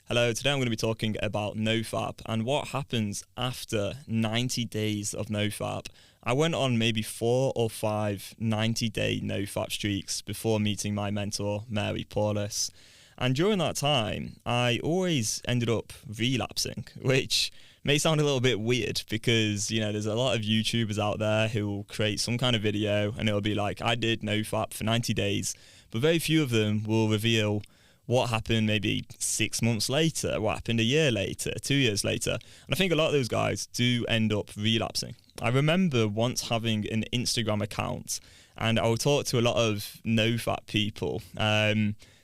Hello, today I'm going to be talking about NoFap and what happens after 90 days of NoFap. I went on maybe 4 or 5 90-day NoFap streaks before meeting my mentor, Mary Paulus. And during that time, I always ended up relapsing, which may sound a little bit weird because, there's a lot of YouTubers out there who will create some kind of video and it'll be like, I did NoFap for 90 days, but very few of them will reveal what happened maybe 6 months later, what happened a year later, 2 years later. And I think a lot of those guys do end up relapsing. I remember once having an Instagram account and I would talk to a lot of NoFap people.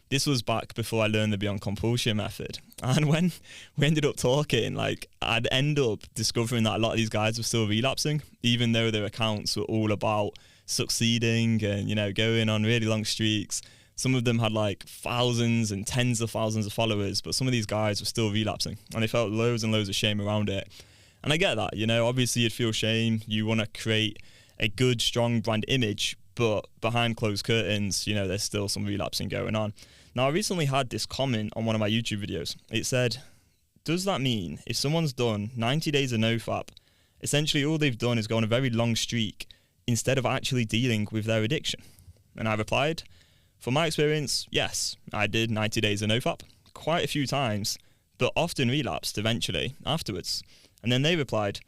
This was back before I learned the Beyond Compulsion method. And when we ended up talking, I'd end up discovering that a lot of these guys were still relapsing, even though their accounts were all about succeeding and, going on really long streaks. Some of them had thousands and tens of thousands of followers, but some of these guys were still relapsing and they felt loads and loads of shame around it. And I get that, obviously you'd feel shame. You want to create a good, strong brand image, but behind closed curtains, there's still some relapsing going on. Now, I recently had this comment on one of my YouTube videos. It said, does that mean if someone's done 90 days of NoFap, essentially all they've done is go on a very long streak instead of actually dealing with their addiction? And I replied, from my experience, yes, I did 90 days of NoFap quite a few times, but often relapsed eventually afterwards. And then they replied,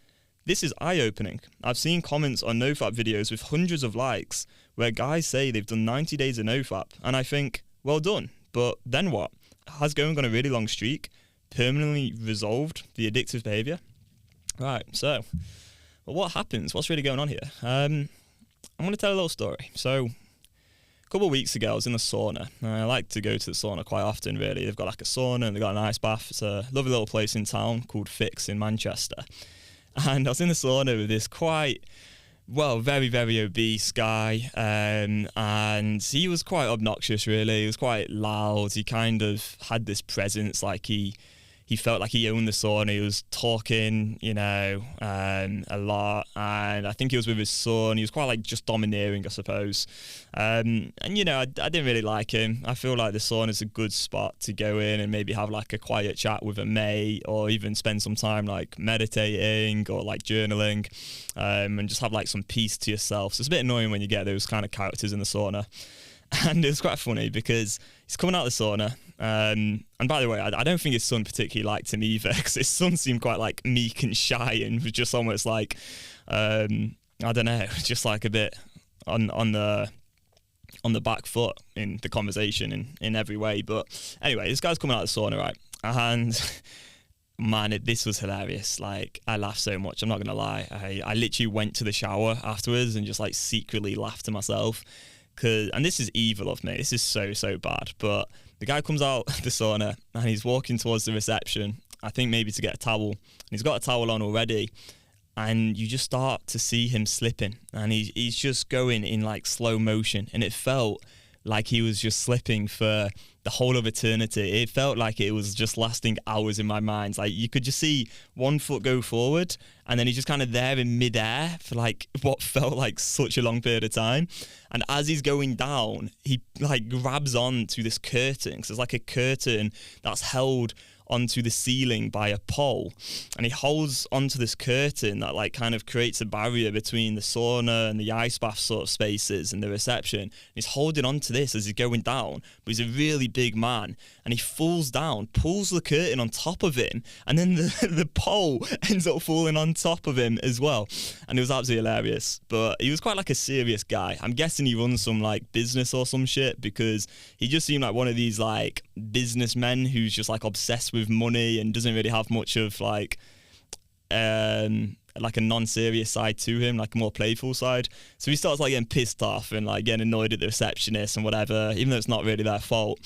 this is eye-opening. I've seen comments on NoFap videos with hundreds of likes where guys say they've done 90 days of NoFap, and I think, well done, but then what? Has going on a really long streak permanently resolved the addictive behaviour? Right, so, well, what happens? What's really going on here? I'm going to tell a little story. So, a couple of weeks ago, I was in the sauna. I like to go to the sauna quite often, really. They've got a sauna and they've got an ice bath. It's a lovely little place in town called Fix in Manchester. And I was in the sauna with this very, very obese guy. And he was quite obnoxious, really. He was quite loud. He kind of had this presence, he felt like he owned the sauna. He was talking, a lot. And I think he was with his son. He was quite just domineering, I suppose. And I didn't really like him. I feel like the sauna is a good spot to go in and maybe have a quiet chat with a mate, or even spend some time meditating or journaling, and just have some peace to yourself. So it's a bit annoying when you get those kind of characters in the sauna. And it was quite funny because he's coming out of the sauna. And by the way, I don't think his son particularly liked him either, because his son seemed quite meek and shy and was just almost I don't know, just a bit on the back foot in the conversation in every way. But anyway, this guy's coming out of the sauna, right? And man, this was hilarious. I laughed so much, I'm not gonna lie. I literally went to the shower afterwards and just secretly laughed to myself. And this is evil of me. This is so bad. But the guy comes out the sauna and he's walking towards the reception, I think maybe to get a towel. And he's got a towel on already. And you just start to see him slipping. And he's just going in slow motion. And it felt like he was just slipping for the whole of eternity. It felt like it was just lasting hours in my mind. You could just see one foot go forward, and then he's just kind of there in midair for what felt like such a long period of time. And as he's going down, he grabs on to this curtain, because there's a curtain that's held onto the ceiling by a pole, and he holds onto this curtain that kind of creates a barrier between the sauna and the ice bath sort of spaces and the reception. And he's holding onto this as he's going down, but he's a really big man, and he falls down, pulls the curtain on top of him, and then the pole ends up falling on top of him as well. And it was absolutely hilarious. But he was quite a serious guy. I'm guessing he runs some business or some shit, because he just seemed like one of these businessmen who's just obsessed with money and doesn't really have much of a non-serious side to him, a more playful side. So he starts getting pissed off and getting annoyed at the receptionist and whatever, even though it's not really their fault.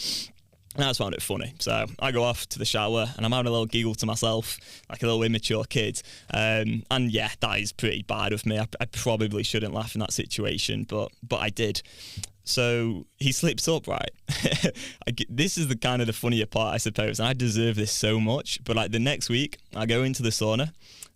And I just found it funny. So I go off to the shower and I'm having a little giggle to myself, like a little immature kid. And yeah, that is pretty bad of me. I probably shouldn't laugh in that situation, but I did. So he slips up, right? This is the funnier part, I suppose. And I deserve this so much. But the next week, I go into the sauna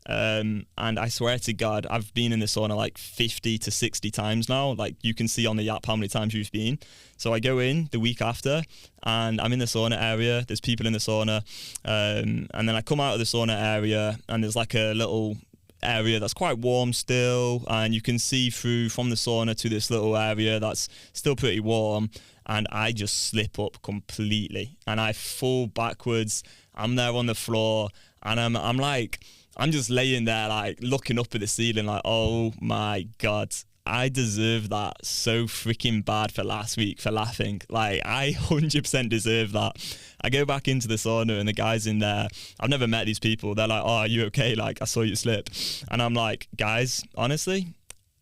And I swear to God, I've been in the sauna like 50 to 60 times now. Like, you can see on the app how many times you've been. So I go in the week after and I'm in the sauna area. There's people in the sauna. And then I come out of the sauna area and there's like a little area that's quite warm still, and you can see through from the sauna to this little area that's still pretty warm, and I just slip up completely and I fall backwards. I'm there on the floor and I'm just laying there like looking up at the ceiling like, oh my God, I deserve that so freaking bad for last week for laughing. Like, I 100% deserve that. I go back into the sauna and the guys in there, I've never met these people. They're like, oh, are you okay? Like, I saw you slip. And I'm like, guys, honestly,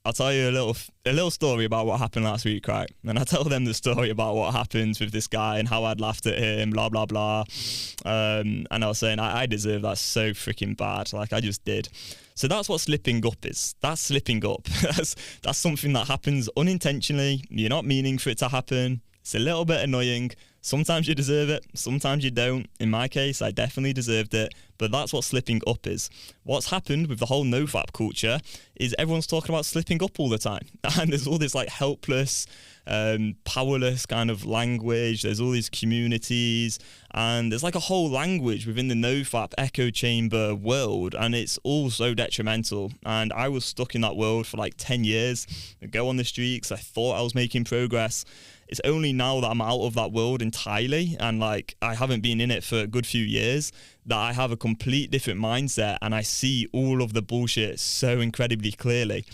I'll tell you a little story about what happened last week, right? And I tell them the story about what happened with this guy and how I'd laughed at him, blah, blah, blah. And I was saying, I deserve that so freaking bad. Like, I just did. So that's what slipping up is. That's slipping up. That's something that happens unintentionally. You're not meaning for it to happen. It's a little bit annoying. Sometimes you deserve it, sometimes you don't. In my case, I definitely deserved it, but that's what slipping up is. What's happened with the whole NoFap culture is everyone's talking about slipping up all the time. And there's all this like helpless, powerless kind of language. There's all these communities, and there's like a whole language within the NoFap echo chamber world, and it's all so detrimental. And I was stuck in that world for like 10 years. I go on the streaks, I thought I was making progress. It's only now that I'm out of that world entirely, and like I haven't been in it for a good few years, that I have a complete different mindset and I see all of the bullshit so incredibly clearly.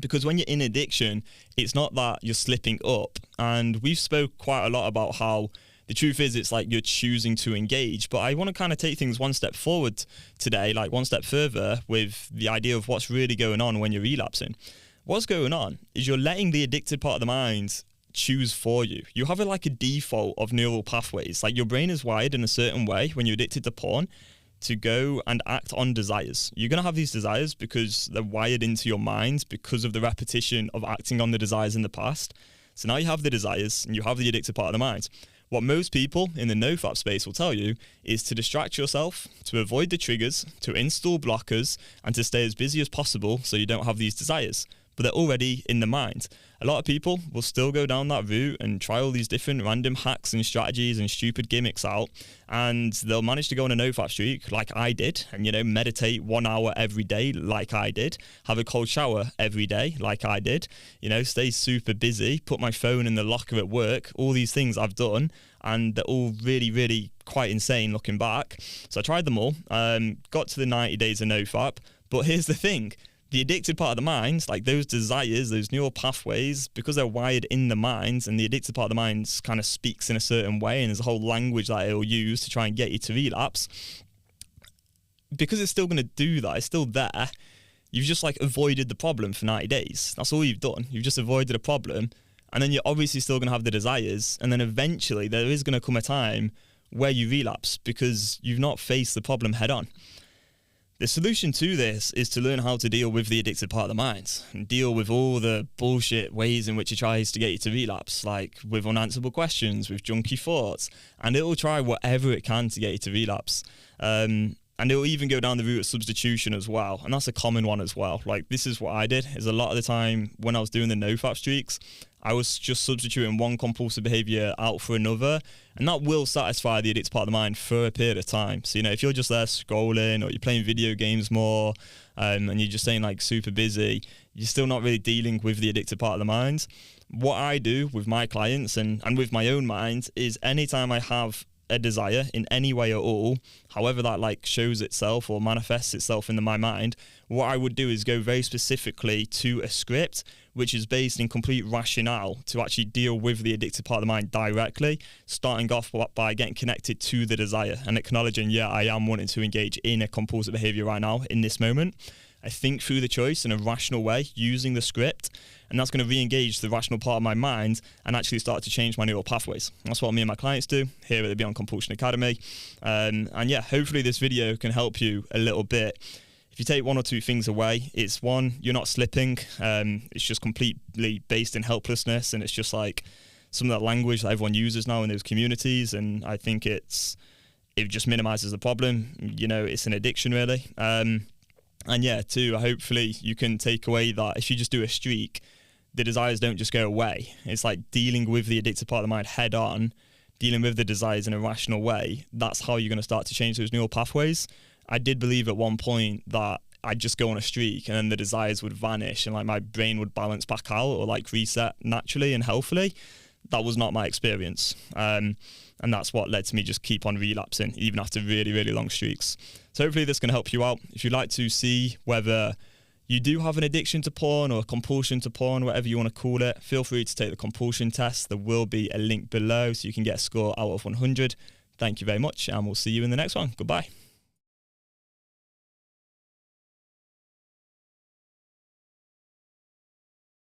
Because when you're in addiction, it's not that you're slipping up. And we've spoke quite a lot about how the truth is it's like you're choosing to engage. But I want to kind of take things one step forward today, like one step further, with the idea of what's really going on when you're relapsing. What's going on is you're letting the addicted part of the mind choose for you. You have like a default of neural pathways. Like, your brain is wired in a certain way when you're addicted to porn to go and act on desires. You're going to have these desires because they're wired into your mind because of the repetition of acting on the desires in the past. So now you have the desires and you have the addicted part of the mind. What most people in the NoFap space will tell you is to distract yourself, to avoid the triggers, to install blockers, and to stay as busy as possible so you don't have these desires. But they're already in the mind. A lot of people will still go down that route and try all these different random hacks and strategies and stupid gimmicks out, and they'll manage to go on a NoFap streak like I did, and, you know, meditate 1 hour every day like I did, have a cold shower every day like I did, you know, stay super busy, put my phone in the locker at work. All these things I've done, and they're all really, really quite insane looking back. So I tried them all, got to the 90 days of NoFap, but here's the thing. The addicted part of the mind, like those desires, those neural pathways, because they're wired in the mind, and the addicted part of the mind kind of speaks in a certain way, and there's a whole language that it'll use to try and get you to relapse, because it's still going to do that, it's still there, you've just like avoided the problem for 90 days. That's all you've done. You've just avoided a problem, and then you're obviously still going to have the desires, and then eventually there is going to come a time where you relapse because you've not faced the problem head on. The solution to this is to learn how to deal with the addicted part of the mind and deal with all the bullshit ways in which it tries to get you to relapse, like with unanswerable questions, with junky thoughts, and it will try whatever it can to get you to relapse. And it will even go down the route of substitution as well, and that's a common one as well. Like, this is what I did, is a lot of the time when I was doing the NoFap streaks, I was just substituting one compulsive behaviour out for another, and that will satisfy the addicted part of the mind for a period of time. So, you know, if you're just there scrolling, or you're playing video games more, and you're just staying like super busy, you're still not really dealing with the addicted part of the mind. What I do with my clients and with my own mind is anytime I have a desire in any way at all, however that like shows itself or manifests itself in my mind, what I would do is go very specifically to a script which is based in complete rationale to actually deal with the addicted part of the mind directly, starting off by getting connected to the desire and acknowledging, yeah, I am wanting to engage in a compulsive behavior right now in this moment. I think through the choice in a rational way using the script, and that's going to re-engage the rational part of my mind and actually start to change my neural pathways. That's what me and my clients do here at the Beyond Compulsion Academy. And yeah, hopefully this video can help you a little bit. If you take one or two things away, it's one, you're not slipping. It's just completely based in helplessness, and it's just like some of that language that everyone uses now in those communities, and I think it just minimizes the problem. You know, it's an addiction really. And yeah, two, hopefully you can take away that if you just do a streak, the desires don't just go away. It's like dealing with the addictive part of the mind head on, dealing with the desires in a rational way. That's how you're going to start to change those neural pathways. I did believe at one point that I'd just go on a streak and then the desires would vanish and like my brain would balance back out or like reset naturally and healthily. That was not my experience. And that's what led to me just keep on relapsing even after really, really long streaks. So hopefully this can help you out. If you'd like to see whether you do have an addiction to porn or a compulsion to porn, whatever you want to call it, feel free to take the compulsion test. There will be a link below so you can get a score out of 100. Thank you very much, and we'll see you in the next one. Goodbye.